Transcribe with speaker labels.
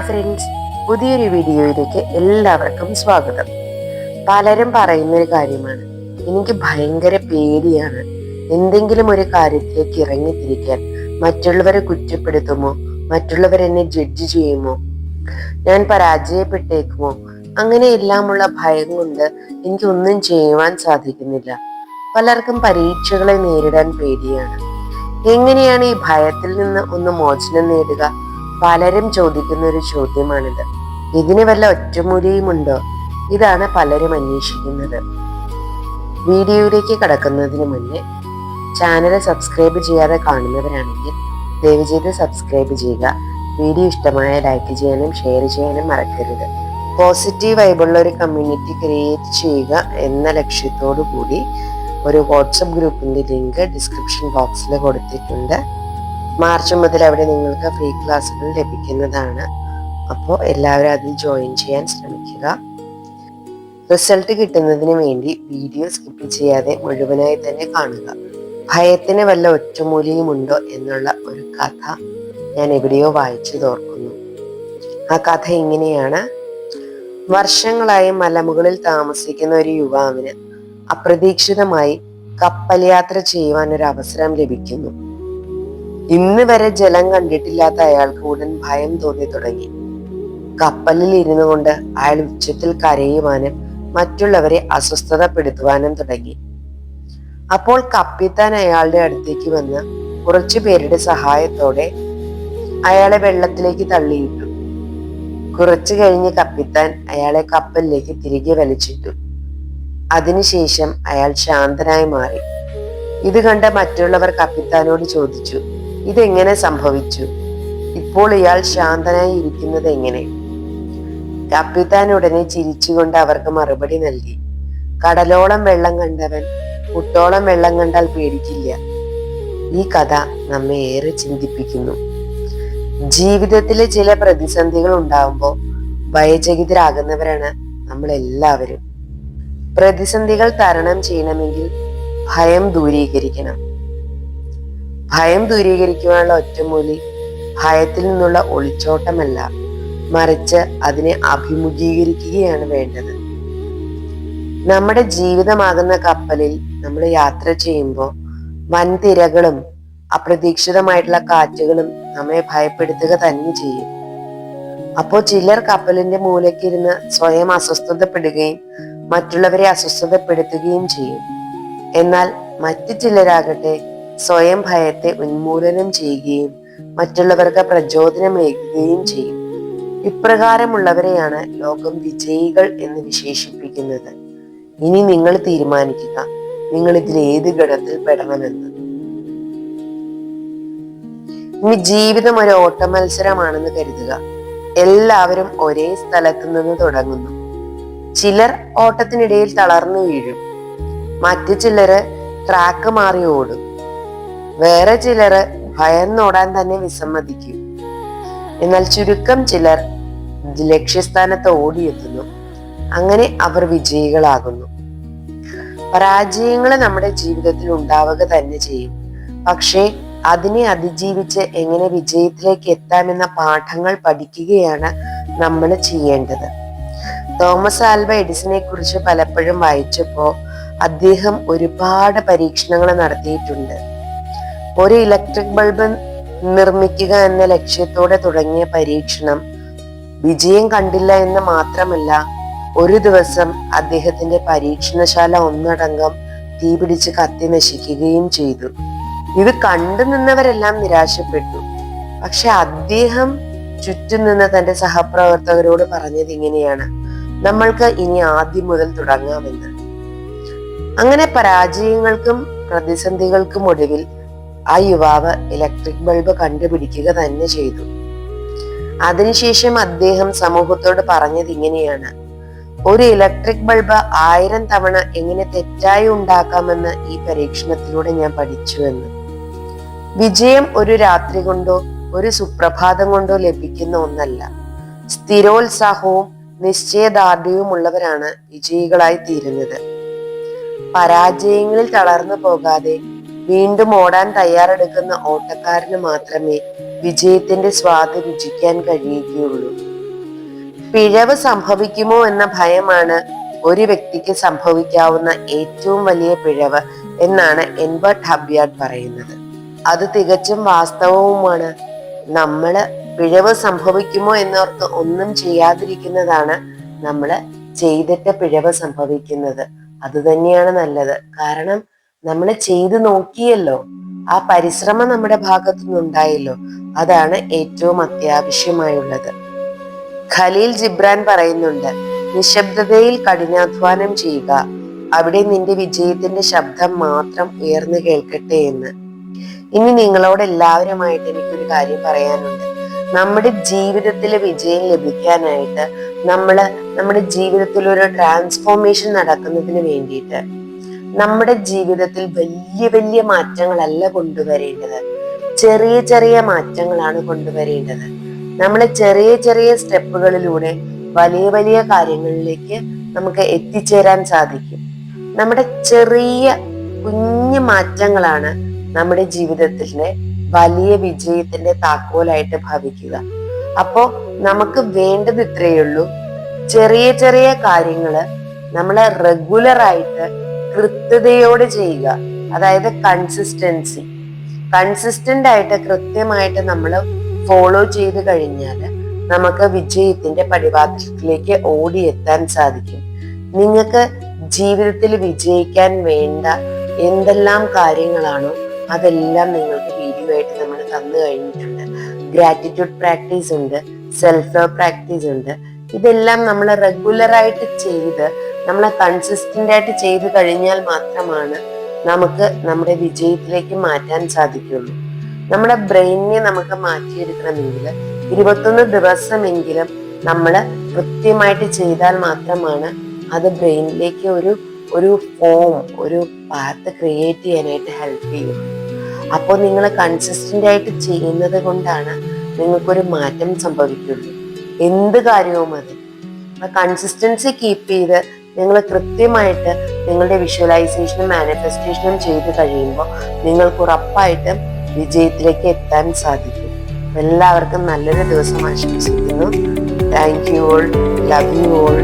Speaker 1: Hi friends, പുതിയൊരു വീഡിയോയിലേക്ക് എല്ലാവർക്കും സ്വാഗതം. പലരും പറയുന്നൊരു കാര്യമാണ്, എനിക്ക് ഭയങ്കര പേടിയാണ് എന്തെങ്കിലും ഒരു കാര്യത്തിലേക്ക് ഇറങ്ങിത്തിരിക്കാൻ. മറ്റുള്ളവരെ കുറ്റപ്പെടുത്തുമോ, മറ്റുള്ളവരെന്നെ ജഡ്ജ് ചെയ്യുമോ, ഞാൻ പരാജയപ്പെട്ടേക്കുമോ, അങ്ങനെയെല്ലാമുള്ള ഭയം കൊണ്ട് എനിക്കൊന്നും ചെയ്യുവാൻ സാധിക്കുന്നില്ല. പലർക്കും പരീക്ഷകളെ നേരിടാൻ പേടിയാണ്. എങ്ങനെയാണ് ഈ ഭയത്തിൽ നിന്ന് ഒന്ന് മോചനം നേടുക? പലരും ചോദിക്കുന്ന ഒരു ചോദ്യമാണിത്. ഇതിന് വല്ല ഒറ്റമൂലിയുമുണ്ടോ? ഇതാണ് പലരും അന്വേഷിക്കുന്നത്. വീഡിയോയിലേക്ക് കടക്കുന്നതിന് മുന്നേ ചാനൽ സബ്സ്ക്രൈബ് ചെയ്യാതെ കാണുന്നവരാണെങ്കിൽ ദയവ് ചെയ്ത് സബ്സ്ക്രൈബ് ചെയ്യുക. വീഡിയോ ഇഷ്ടമായ ലൈക്ക് ചെയ്യാനും ഷെയർ ചെയ്യാനും മറക്കരുത്. പോസിറ്റീവ് വൈബുള്ള ഒരു കമ്മ്യൂണിറ്റി ക്രിയേറ്റ് ചെയ്യുക എന്ന ലക്ഷ്യത്തോടു കൂടി ഒരു വാട്സപ്പ് ഗ്രൂപ്പിന്റെ ലിങ്ക് ഡിസ്ക്രിപ്ഷൻ ബോക്സിൽ കൊടുത്തിട്ടുണ്ട്. മാർച്ച് മുതൽ അവിടെ നിങ്ങൾക്ക് ഫ്രീ ക്ലാസ്സുകൾ ലഭിക്കുന്നതാണ്. അപ്പോൾ എല്ലാവരും അതിൽ ജോയിൻ ചെയ്യാൻ ശ്രമിക്കുക. റിസൾട്ട് കിട്ടുന്നതിന് വേണ്ടി വീഡിയോ സ്കിപ്പ് ചെയ്യാതെ മുഴുവനായി തന്നെ കാണുക. ഭയത്തിന് വല്ല ഒറ്റമൂലിയുമുണ്ടോ എന്നുള്ള ഒരു കഥ ഞാൻ എവിടെയോ വായിച്ചു തോർക്കുന്നു. ആ കഥ ഇങ്ങനെയാണ്. വർഷങ്ങളായി മലമുകളിൽ താമസിക്കുന്ന ഒരു യുവാവിന് അപ്രതീക്ഷിതമായി കപ്പൽ യാത്ര ചെയ്യുവാൻ ഒരു അവസരം ലഭിക്കുന്നു. ഇന്ന് വരെ ജലം കണ്ടിട്ടില്ലാത്ത അയാൾക്ക് ഉടൻ ഭയം തോന്നി തുടങ്ങി. കപ്പലിൽ ഇരുന്നു കൊണ്ട് അയാൾ ഉച്ചത്തിൽ കരയുവാനും മറ്റുള്ളവരെ അസ്വസ്ഥതപ്പെടുത്തുവാനും തുടങ്ങി. അപ്പോൾ കപ്പിത്താൻ അയാളുടെ അടുത്തേക്ക് വന്ന് കുറച്ചു പേരുടെ സഹായത്തോടെ അയാളെ വെള്ളത്തിലേക്ക് തള്ളിയിട്ടു. കുറച്ചു കഴിഞ്ഞ് കപ്പിത്താൻ അയാളെ കപ്പലിലേക്ക് തിരികെ വലിച്ചിട്ടു. അതിനുശേഷം അയാൾ ശാന്തനായി മാറി. ഇത് കണ്ട മറ്റുള്ളവർ കപ്പിത്താനോട് ചോദിച്ചു, ഇതെങ്ങനെ സംഭവിച്ചു? ഇപ്പോൾ ഇയാൾ ശാന്തനായി ഇരിക്കുന്നത് എങ്ങനെ? കപ്പിത്താൻ ഉടനെ ചിരിച്ചുകൊണ്ട് അവർക്ക് മറുപടി നൽകി, കടലോളം വെള്ളം കണ്ടവൻ കുട്ടോളം വെള്ളം കണ്ടാൽ പേടിക്കില്ല. ഈ കഥ നമ്മെ ഏറെ ചിന്തിപ്പിക്കുന്നു. ജീവിതത്തിലെ ചില പ്രതിസന്ധികൾ ഉണ്ടാവുമ്പോൾ ഭയചകിതരാകുന്നവരാണ് നമ്മൾ എല്ലാവരും. പ്രതിസന്ധികൾ തരണം ചെയ്യണമെങ്കിൽ ഭയം ദൂരീകരിക്കണം. ഭയം ദൂരീകരിക്കുവാനുള്ള ഒറ്റമൂലി ഭയത്തിൽ നിന്നുള്ള ഒളിച്ചോട്ടമല്ല, മറിച്ച് അതിനെ അഭിമുഖീകരിക്കുകയാണ് വേണ്ടത്. നമ്മുടെ ജീവിതമാകുന്ന കപ്പലിൽ നമ്മൾ യാത്ര ചെയ്യുമ്പോൾ വൻതിരകളും അപ്രതീക്ഷിതമായിട്ടുള്ള കാറ്റുകളും നമ്മെ ഭയപ്പെടുത്തുക തന്നെ ചെയ്യും. അപ്പോൾ ചിലർ കപ്പലിന്റെ മൂലക്കിരുന്ന് സ്വയം അസ്വസ്ഥതപ്പെടുകയും മറ്റുള്ളവരെ അസ്വസ്ഥതപ്പെടുത്തുകയും ചെയ്യും. എന്നാൽ മറ്റു ചിലരാകട്ടെ സ്വയം ഭയത്തെ ഉന്മൂലനം ചെയ്യുകയും മറ്റുള്ളവർക്ക് പ്രചോദനമേകുകയും ചെയ്യും. ഇപ്രകാരമുള്ളവരെയാണ് ലോകം വിജയികൾ എന്ന് വിശേഷിപ്പിക്കുന്നത്. ഇനി നിങ്ങൾ തീരുമാനിക്കുക, നിങ്ങൾ ഇതിൽ ഏത് ഘടകത്തിൽ പെടണമെന്ന്. ഇനി ജീവിതം ഒരു ഓട്ട മത്സരമാണെന്ന് കരുതുക. എല്ലാവരും ഒരേ സ്ഥലത്തു നിന്ന് തുടങ്ങുന്നു. ചിലർ ഓട്ടത്തിനിടയിൽ തളർന്നു വീഴും, മറ്റു ചിലര് ട്രാക്ക് മാറി ഓടും, വേറെ ചിലര് ഭയന്നോടാൻ തന്നെ വിസമ്മതിക്കും. എന്നാൽ ചുരുക്കം ചിലർ ലക്ഷ്യസ്ഥാനത്ത് ഓടിയെത്തുന്നു. അങ്ങനെ അവർ വിജയികളാകുന്നു. പരാജയങ്ങൾ നമ്മുടെ ജീവിതത്തിൽ ഉണ്ടാവുക തന്നെ ചെയ്യും. പക്ഷേ അതിനെ അതിജീവിച്ച് എങ്ങനെ വിജയത്തിലേക്ക് എത്താമെന്ന പാഠങ്ങൾ പഠിക്കുകയാണ് നമ്മൾ ചെയ്യേണ്ടത്. തോമസ് ആൽവ എഡിസനെ കുറിച്ച് പലപ്പോഴും വായിച്ചപ്പോ അദ്ദേഹം ഒരുപാട് പരീക്ഷണങ്ങൾ നടത്തിയിട്ടുണ്ട്. ഒരു ഇലക്ട്രിക് ബൾബ് നിർമ്മിക്കുക എന്ന ലക്ഷ്യത്തോടെ തുടങ്ങിയ പരീക്ഷണം വിജയം കണ്ടില്ല എന്ന് മാത്രമല്ല, ഒരു ദിവസം അദ്ദേഹത്തിന്റെ പരീക്ഷണശാല ഒന്നടങ്കം തീപിടിച്ച് കത്തി നശിക്കുകയും ചെയ്തു. ഇത് കണ്ടു നിന്നവരെല്ലാം നിരാശപ്പെട്ടു. പക്ഷെ അദ്ദേഹം ചുറ്റും നിന്ന് തന്റെ സഹപ്രവർത്തകരോട് പറഞ്ഞത് ഇങ്ങനെയാണ്, നമ്മൾക്ക് ഇനി ആദ്യം മുതൽ തുടങ്ങാമെന്ന്. അങ്ങനെ പരാജയങ്ങൾക്കും പ്രതിസന്ധികൾക്കും ഒടുവിൽ ആ യുവാവ് ഇലക്ട്രിക് ബൾബ് കണ്ടുപിടിക്കുക തന്നെ ചെയ്തു. അതിനുശേഷം അദ്ദേഹം സമൂഹത്തോട് പറഞ്ഞത് ഇങ്ങനെയാണ്, ഒരു ഇലക്ട്രിക് ബൾബ് 1000 തവണ എങ്ങനെ തെറ്റായി ഉണ്ടാക്കാമെന്ന് ഈ പരീക്ഷണത്തിലൂടെ ഞാൻ പഠിച്ചു എന്ന്. വിജയം ഒരു രാത്രി കൊണ്ടോ ഒരു സുപ്രഭാതം കൊണ്ടോ ലഭിക്കുന്ന ഒന്നല്ല. സ്ഥിരോത്സാഹവും നിശ്ചയദാർഢ്യവുമുള്ളവരാണ് വിജയികളായി തീരുന്നത്. പരാജയങ്ങളിൽ തളർന്നു പോകാതെ വീണ്ടും ഓടാൻ തയ്യാറെടുക്കുന്ന ഓട്ടക്കാരന് മാത്രമേ വിജയത്തിന്റെ സ്വാദ് രുചിക്കാൻ കഴിയുകയുള്ളൂ. പിഴവ് സംഭവിക്കുമോ എന്ന ഭയമാണ് ഒരു വ്യക്തിക്ക് സംഭവിക്കാവുന്ന ഏറ്റവും വലിയ പിഴവ് എന്നാണ് എഡ്വേർഡ് ഹബ്യാർഡ് പറയുന്നത്. അത് തികച്ചും വാസ്തവവുമാണ്. നമ്മള് പിഴവ് സംഭവിക്കുമോ എന്നോർത്ത് ഒന്നും ചെയ്യാതിരിക്കുന്നതാണ് നമ്മള് ചെയ്തിട്ട് പിഴവ് സംഭവിക്കുന്നത്. അത് തന്നെയാണ് നല്ലത്. കാരണം നമ്മൾ ചെയ്തു നോക്കിയല്ലോ, ആ പരിശ്രമം നമ്മുടെ ഭാഗത്തു നിന്നുണ്ടായല്ലോ. അതാണ് ഏറ്റവും അത്യാവശ്യമായുള്ളത്. ഖലീൽ ജിബ്രാൻ പറയുന്നുണ്ട്, നിശബ്ദതയിൽ കഠിനാധ്വാനം ചെയ്യുക, അവിടെ നിന്റെ വിജയത്തിന്റെ ശബ്ദം മാത്രം ഉയർന്നു കേൾക്കട്ടെ എന്ന്. ഇനി നിങ്ങളോട് എല്ലാവരുമായിട്ട് എനിക്കൊരു കാര്യം പറയാനുണ്ട്. നമ്മുടെ ജീവിതത്തിൽ വിജയം ലഭിക്കാനായിട്ട് നമ്മുടെ ജീവിതത്തിൽ ഒരു ട്രാൻസ്ഫോർമേഷൻ നടക്കുന്നതിന് വേണ്ടിയിട്ട് നമ്മുടെ ജീവിതത്തിൽ വലിയ വലിയ മാറ്റങ്ങളല്ല കൊണ്ടുവരേണ്ടത്, ചെറിയ ചെറിയ മാറ്റങ്ങളാണ് കൊണ്ടുവരേണ്ടത്. നമ്മളെ ചെറിയ ചെറിയ സ്റ്റെപ്പുകളിലൂടെ വലിയ വലിയ കാര്യങ്ങളിലേക്ക് നമുക്ക് എത്തിച്ചേരാൻ സാധിക്കും. നമ്മുടെ ചെറിയ കുഞ്ഞു മാറ്റങ്ങളാണ് നമ്മുടെ ജീവിതത്തിലെ വലിയ വിജയത്തിന്റെ താക്കോലായിട്ട് ഭവിക്കുക. അപ്പോ നമുക്ക് വേണ്ടത് ഇത്രയേ ഉള്ളൂ. ചെറിയ ചെറിയ കാര്യങ്ങള് നമ്മള് റെഗുലറായിട്ട് കൃത്യതയോടെ ചെയ്യുക. അതായത് കൺസിസ്റ്റന്റ് ആയിട്ട് കൃത്യമായിട്ട് നമ്മൾ ഫോളോ ചെയ്ത് കഴിഞ്ഞാൽ നമുക്ക് വിജയത്തിന്റെ പടിവാതിലിലേക്ക് ഓടിയെത്താൻ സാധിക്കും. നിങ്ങൾക്ക് ജീവിതത്തിൽ വിജയിക്കാൻ വേണ്ട എന്തെല്ലാം കാര്യങ്ങളാണോ അതെല്ലാം നിങ്ങൾക്ക് വീഡിയോ ആയിട്ട് നമ്മൾ തന്നു കഴിഞ്ഞിട്ടുണ്ട്. ഗ്രാറ്റിറ്റ്യൂഡ് പ്രാക്ടീസ് ഉണ്ട്, സെൽഫ് ലവ് പ്രാക്ടീസ് ഉണ്ട്. ഇതെല്ലാം നമ്മൾ റെഗുലറായിട്ട് ചെയ്ത് നമ്മളെ കൺസിസ്റ്റന്റ് ആയിട്ട് ചെയ്ത് കഴിഞ്ഞാൽ മാത്രമാണ് നമുക്ക് നമ്മുടെ വിജയത്തിലേക്ക് മാറ്റാൻ സാധിക്കുള്ളൂ. നമ്മുടെ ബ്രെയിനിനെ നമുക്ക് മാറ്റിയെടുക്കണമെങ്കിൽ 21 ദിവസമെങ്കിലും നമ്മൾ കൃത്യമായിട്ട് ചെയ്താൽ മാത്രമാണ് അത് ബ്രെയിനിലേക്ക് ഒരു പാത്ത് ക്രിയേറ്റ് ചെയ്യാനായിട്ട് ഹെൽപ്പ് ചെയ്യും. അപ്പോൾ നിങ്ങൾ കൺസിസ്റ്റന്റ് ആയിട്ട് ചെയ്യുന്നത് കൊണ്ടാണ് നിങ്ങൾക്കൊരു മാറ്റം സംഭവിക്കുള്ളൂ. എന്ത് കാര്യവും മതി. കൺസിസ്റ്റൻസി കീപ്പ് ചെയ്ത് നിങ്ങൾ കൃത്യമായിട്ട് നിങ്ങളുടെ വിഷ്വലൈസേഷനും മാനിഫെസ്റ്റേഷനും ചെയ്ത് കഴിയുമ്പോൾ നിങ്ങൾക്ക് ഉറപ്പായിട്ടും വിജയത്തിലേക്ക് എത്താൻ സാധിക്കും. എല്ലാവർക്കും നല്ലൊരു ദിവസം ആശംസിക്കുന്നു. Thank you all, love you all.